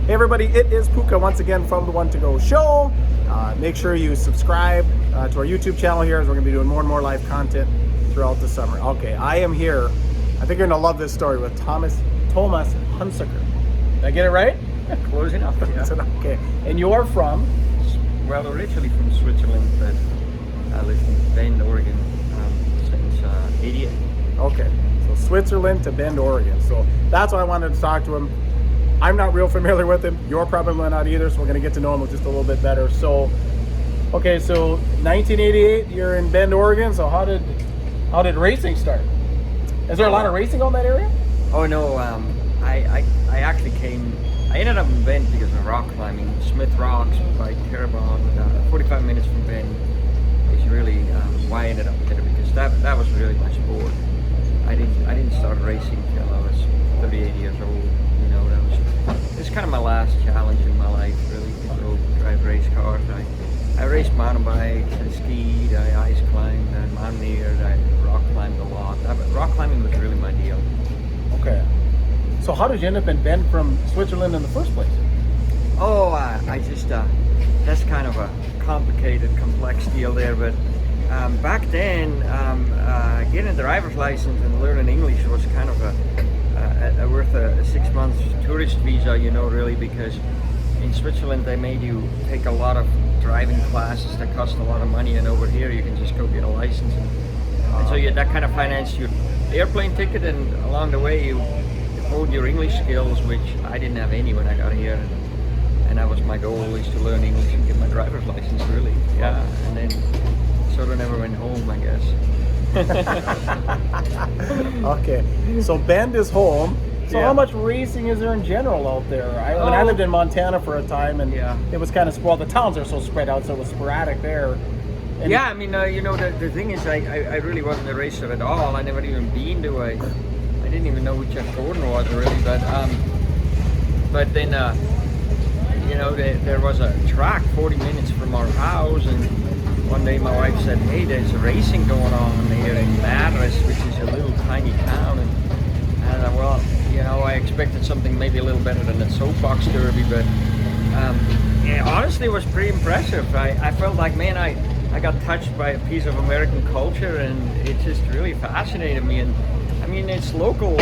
Hey everybody, it is Puka once again from the One to Go show. Make sure you subscribe to our YouTube channel here, as we're going to be doing more and more live content throughout the summer. Okay, I am here. I think you're going to love this story with Thomas Hunziker. Did I get it right? Close enough, yeah. Okay, and you're from? Well, originally from Switzerland, but I lived in Bend, Oregon since '88. Okay, so Switzerland to Bend, Oregon. So that's why I wanted to talk to him. I'm not real familiar with him. You're probably not either, so we're going to get to know him just a little bit better. So, okay, so 1988, you're in Bend, Oregon. So how did racing start? Is there a lot of racing on that area? Oh no, I actually I ended up in Bend because of rock climbing. Smith Rocks by Terrebonne, 45 minutes from Bend is really why I ended up there, because that was really my sport. I didn't start racing till I was 38 years old. You know, it's kind of my last challenge in my life, really, to go drive race cars. I raced mountain bikes, I skied, I ice climbed, I mountaineered, I rock climbed a lot. Rock climbing was really my deal. Okay. So how did you end up in Bend from Switzerland in the first place? Oh, I just, that's kind of a complicated, complex deal there, but back then, getting a driver's license and learning English was kind of worth a 6 months tourist visa, you know, really, because in Switzerland they made you take a lot of driving classes that cost a lot of money, and over here you can just go get a license, and so that kind of financed your airplane ticket, and along the way you hold your English skills, which I didn't have any when I got here, and that was my goal, is to learn English and get my driver's license, really. Yeah, and then sort of never went home, I guess. Okay, so Bend is home. So Yeah. how much racing is there in general out there? I lived in Montana for a time, and it was kind of, well, the towns are so spread out, so it was sporadic there. And yeah, I mean, you know, the thing is, I really wasn't a racer at all. I never even been to I didn't even know who Jeff Gordon was, really, but then, you know, there was a track 40 minutes from our house, and one day my wife said, hey, there's racing going on here in Madras, which is a little tiny town, and I thought, well, you know, I expected something maybe a little better than the soapbox derby, but honestly, it was pretty impressive. I felt like, man, I got touched by a piece of American culture, and it just really fascinated me. And I mean, it's local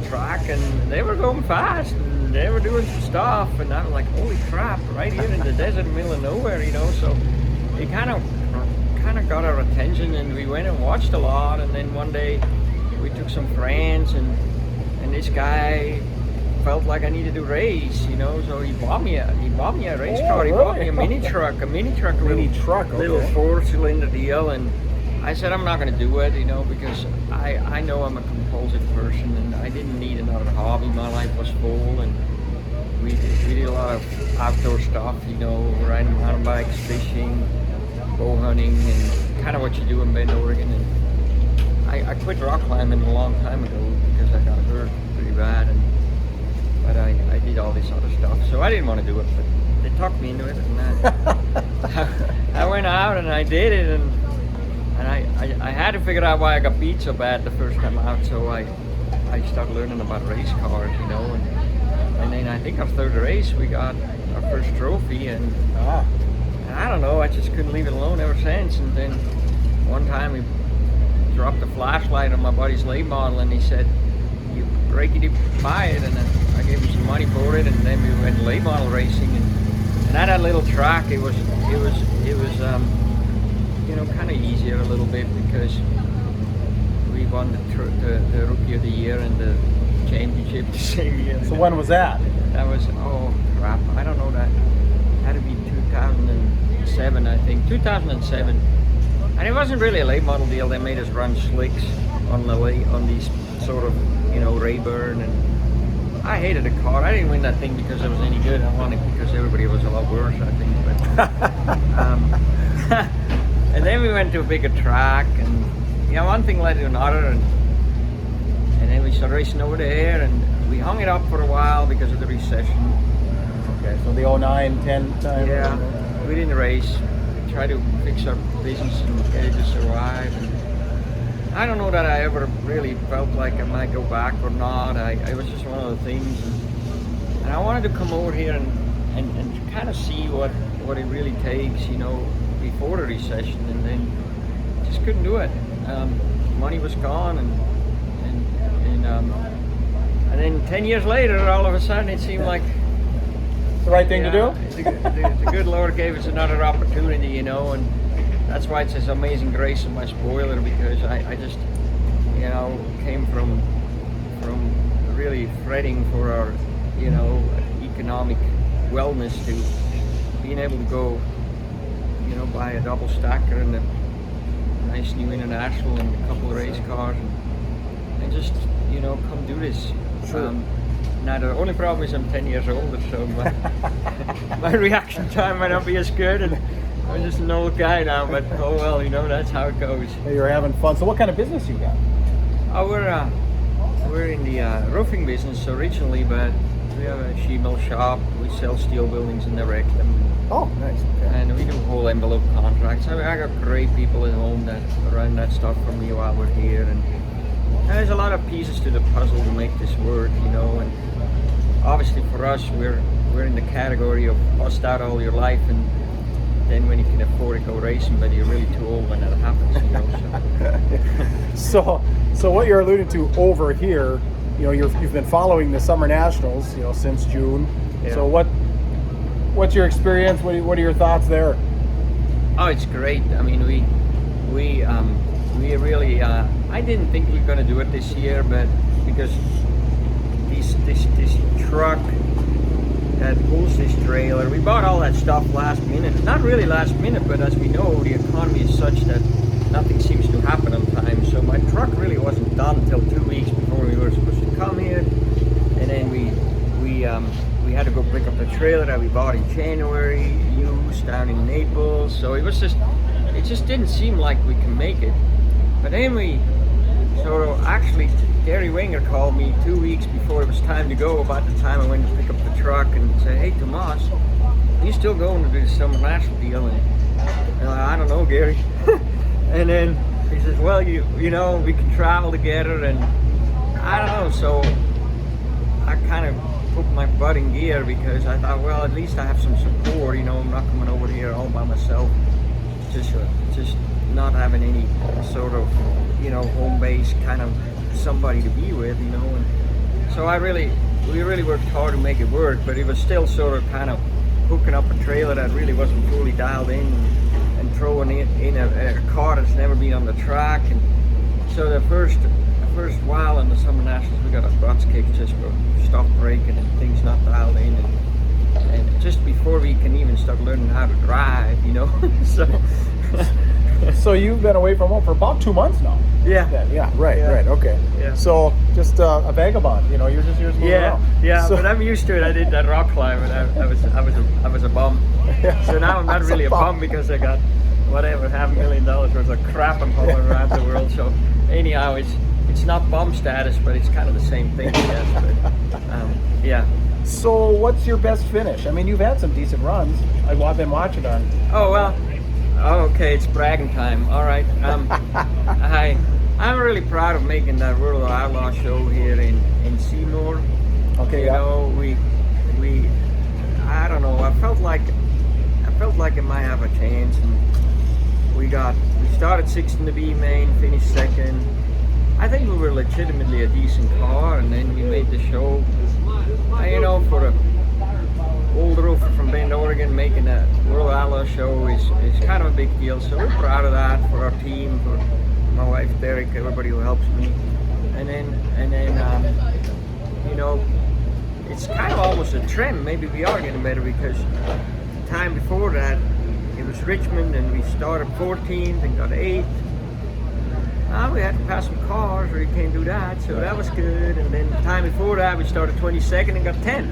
track, and they were going fast, and they were doing some stuff, and I was like, holy crap, right here in the desert, middle of nowhere, you know. So it kind of got our attention, and we went and watched a lot. And then one day we took some friends, and this guy felt like I needed to race, you know, so he bought me a race car. He bought me a mini truck, little 4-cylinder deal, and I said, I'm not going to do it, you know, because I know I'm a compulsive person, and I didn't need another hobby. My life was full, and we did a lot of outdoor stuff, you know, riding mountain bikes, fishing, bow hunting, and kind of what you do in Bend, Oregon. And I quit rock climbing a long time ago because I got hurt pretty bad, but I did all this other stuff, so I didn't want to do it, but they talked me into it, and I went out and I did it, and I had to figure out why I got beat so bad the first time out, so I started learning about race cars, you know, and then I think our third race we got our first trophy, and I don't know, I just couldn't leave it alone ever since. And then one time we dropped a flashlight on my buddy's late model, and he said, you break it, you buy it, and then I gave him some money for it, and then we went late model racing, and at that little track it was you know, kind of easier a little bit, because we won the Rookie of the Year and the championship the same year. So when was that? That was, oh crap, I don't know, that had to be 2007, I think, 2007. And it wasn't really a late model deal. They made us run slicks on these sort of, you know, Rayburn, and I hated the car. I didn't win that thing because it was any good. I won it because everybody was a lot worse, I think. But and then we went to a bigger track, and you know, one thing led to another, and then we started racing over there, and we hung it up for a while because of the recession. Okay, so the 09-10 time. Yeah, we didn't race. We tried to fix our business and get it to survive. And I don't know that I ever really felt like I might go back or not. It was just one of the things. And I I wanted to come over here and kind of see what it really takes, you know, before the recession, and then just couldn't do it. Money was gone, and then 10 years later, all of a sudden, it seemed like The right thing to do? The good Lord gave us another opportunity, you know, and that's why it's this amazing grace of my spoiler, because I just, you know, came from really fretting for our, you know, economic wellness to being able to go, you know, buy a double stacker and a nice new International and a couple of race cars and just, you know, come do this. Sure. Now the only problem is I'm 10 years older, so my reaction time might not be as good, and I'm just an old guy now, but oh well, you know, that's how it goes. Hey, you're having fun. So what kind of business you got? Oh, we're in the roofing business originally, but we have a sheet metal shop. We sell steel buildings and erect them. Oh, nice. Okay. And we do whole envelope contracts. I got great people at home that run that stuff for me while we're here, and there's a lot of pieces to the puzzle to make this work, you know. And obviously for us, we're in the category of bust out all your life, and then when you can afford to go racing, but you're really too old when that happens, you know. So what you're alluding to over here, you know, you've been following the Summer Nationals, you know, since June. Yeah. So what's your experience? What are your thoughts there? Oh, it's great. I mean, we really. I didn't think we were going to do it this year, but because this truck that pulls this trailer, we bought all that stuff last minute. Not really last minute, but as we know, the economy is such that nothing seems to happen on time. So my truck really wasn't done until 2 weeks before we were supposed to come here, and then we had to go pick up the trailer that we bought in January, used down in Naples. So it just didn't seem like we can make it. But then actually Gary Wenger called me 2 weeks before it was time to go, about the time I went to pick up the truck, and said, "Hey Tomas, are you still going to do the Summer National deal?" And I'm like, "I don't know, Gary." And then he says, "Well, you know, we can travel together," and I don't know. So I kind of put my butt in gear, because I thought, well, at least I have some support. You know, I'm not coming over here all by myself, just not having any sort of, you know, home base kind of somebody to be with, you know. And so we really worked hard to make it work, but it was still sort of kind of hooking up a trailer that really wasn't fully dialed in, and throwing in a car that's never been on the track. And so the first while in the Summer Nationals, we got our butts kicked just for stop braking and things not dialed in, and just before we can even start learning how to drive, you know. So you've been away from home for about 2 months now. Yeah. Right, okay. Yeah. So just a vagabond, you know, you're just moving around. Yeah, So, but I'm used to it. I did that rock climb, and I was a bum. So now I'm not really a bum, because I got whatever $500,000 worth of crap I'm hauling around the world. So anyhow, it's not bum status, but it's kind of the same thing, I guess. But yeah. So what's your best finish? I mean, you've had some decent runs. I've been watching on. Oh well. Okay, it's bragging time. All right. I'm really proud of making that World of Outlaw show here in Seymour. Okay. You know, we I don't know. I felt like it might have a chance, and we started sixth in the B main, finished second. I think we were legitimately a decent car, and then we made the show. You know, for a old roofer from Bend, Oregon, making a World Outlaw show is kind of a big deal. So we're proud of that, for our team, for my wife Derek, everybody who helps me, and then you know, it's kind of almost a trend. Maybe we are getting better, because the time before that it was Richmond, and we started 14th and got 8th. We had to pass some cars, or you can't do that, so that was good. And then the time before that, we started 22nd and got 10th.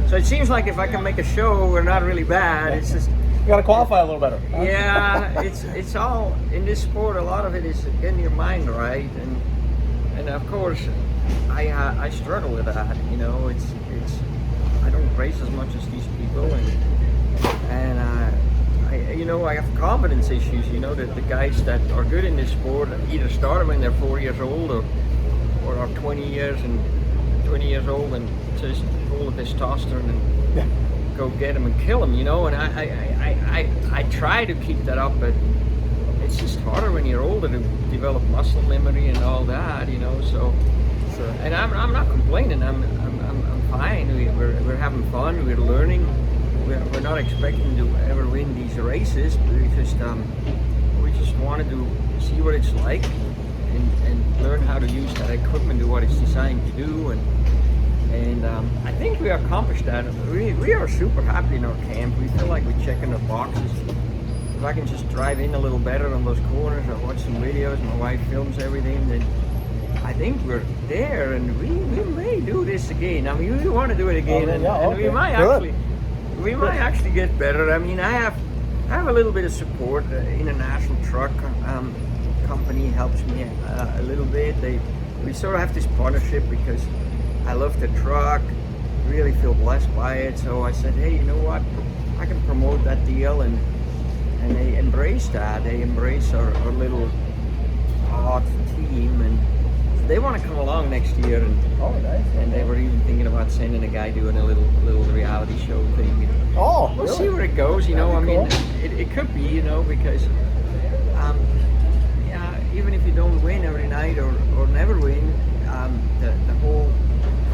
So it seems like if I can make a show, we're not really bad. It's just you got to qualify a little better. Yeah, it's all in this sport. A lot of it is getting your mind right, and of course, I struggle with that. You know, it's I don't race as much as these people, and you know, I have confidence issues. You know, that the guys that are good in this sport either started when they're 4 years old, or are 20 years old and just pull full of testosterone and go get them and kill them, you know. And I try to keep that up, but it's just harder when you're older to develop muscle memory and all that, you know. So, and I'm not complaining. I'm fine. We're having fun. We're learning. We're not expecting to ever win these races. We just wanted to see what it's like and learn how to use that equipment to what it's designed to do. And I think we accomplished that. We are super happy in our camp. We feel like we're checking the boxes. If I can just drive in a little better on those corners or watch some videos, my wife films everything, then I think we're there, and we may do this again. I mean, we want to do it again, and we might actually get better. I mean, I have a little bit of support. International Truck Company helps me a little bit. We sort of have this partnership because I love the truck, really feel blessed by it. So I said, hey, you know what? I can promote that deal, and they embrace that. They embrace our little odd team, and they want to come along next year. And they were even thinking about sending a guy doing a little reality show thing. Oh, we'll really? see where it goes. You know, I mean, cool. it could be, you know, because even if you don't win every night or never win, the whole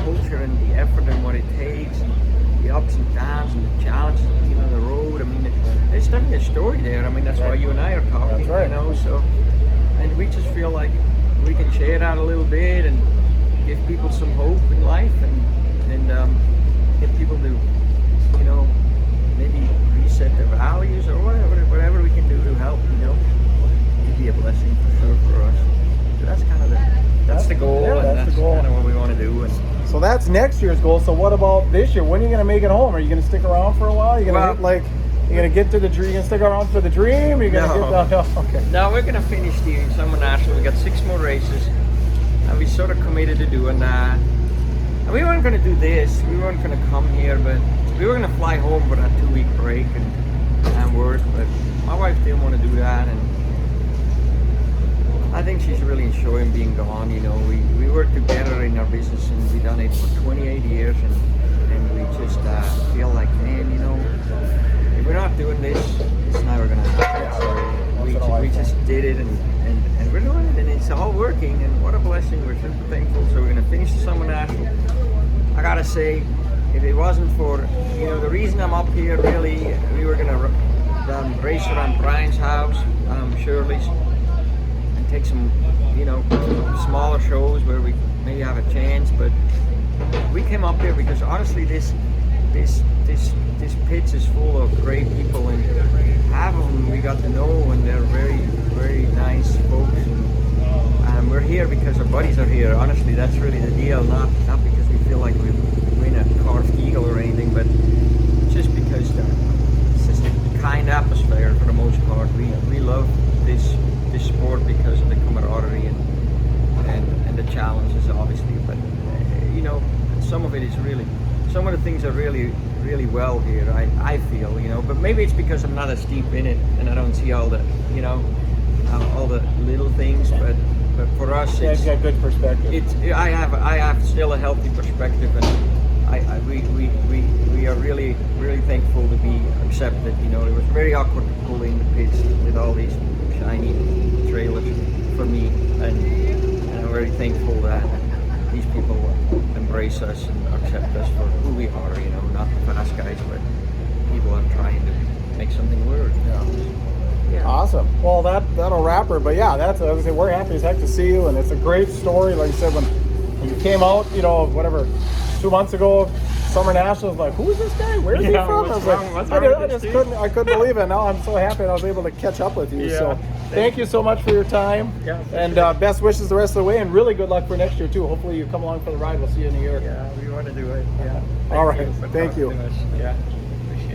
culture and the effort and what it takes, and the ups and downs and the challenges, you know, the road. I mean, there's definitely a story there. I mean, that's why you and I are talking, That's right. You know. So, and we just feel like we can share that a little bit and give people some hope in life, and get people to, you know, maybe reset their values or whatever we can do to help, you know. It'd be a blessing for sure for us. So that's kind of the goal, and that's kind of what we want to do. And so that's next year's goal. So what about this year? When are you going to make it home? Are you going to stick around for a while? Are you going to you're going to get to the dream? You going to stick around for the dream? Are you going to get down? No, okay. No, we're going to finish the Summer National. We got 6 more races, and we sort of committed to doing that. And we weren't going to do this. We weren't going to come here, but we were going to fly home for that 2-week break and work. But my wife didn't want to do that, and I think she's really enjoying being gone. You know, we worked together in our business, and we've done it for 28 years, and we just feel like, man, you know, if we're not doing this, it's never going to happen. So we just did it, and we're doing it, and it's all working, and what a blessing. We're super thankful. So we're going to finish the Summer National. I got to say, if it wasn't for, you know, the reason I'm up here, really, we were going to race around Brian's house, Shirley's, and take some, you know, smaller shows where we maybe have a chance. But we came up here because honestly, this pitch is full of great people, and half of them we got to know, and they're very, very nice folks. And we're here because our buddies are here. Honestly, that's really the deal. Not because we feel like we win a carved eagle or anything, but just because it's just a kind atmosphere for the most part. We love this sport because of the camaraderie and the challenges, obviously. But you know, some of the things are really, really well here. I feel, you know, but maybe it's because I'm not as deep in it and I don't see all the, you know, all the little things. But for us, it's got good perspective. I have still a healthy perspective, and we are really, really thankful to be accepted. You know, it was very awkward to pull in the pits with all these shiny trailers for me, and I'm very thankful that these people embrace us and accept us for who we are. You know, not the fast guys, but people are trying to make something work. Yeah. Awesome. Well, that'll wrap her. But yeah, that's, I was gonna say, we're happy as heck to see you, and it's a great story. Like I said, when you came out, you know, whatever, 2 months ago, Summer Nationals, like, who is this guy? Where's he from? I couldn't believe it. Now I'm so happy I was able to catch up with you. Yeah. So thank you so much for your time. Yeah, and best wishes the rest of the way, and really good luck for next year too. Hopefully you come along for the ride. We'll see you in a year. Yeah, we want to do it. Yeah. All right. Thank you. Yeah.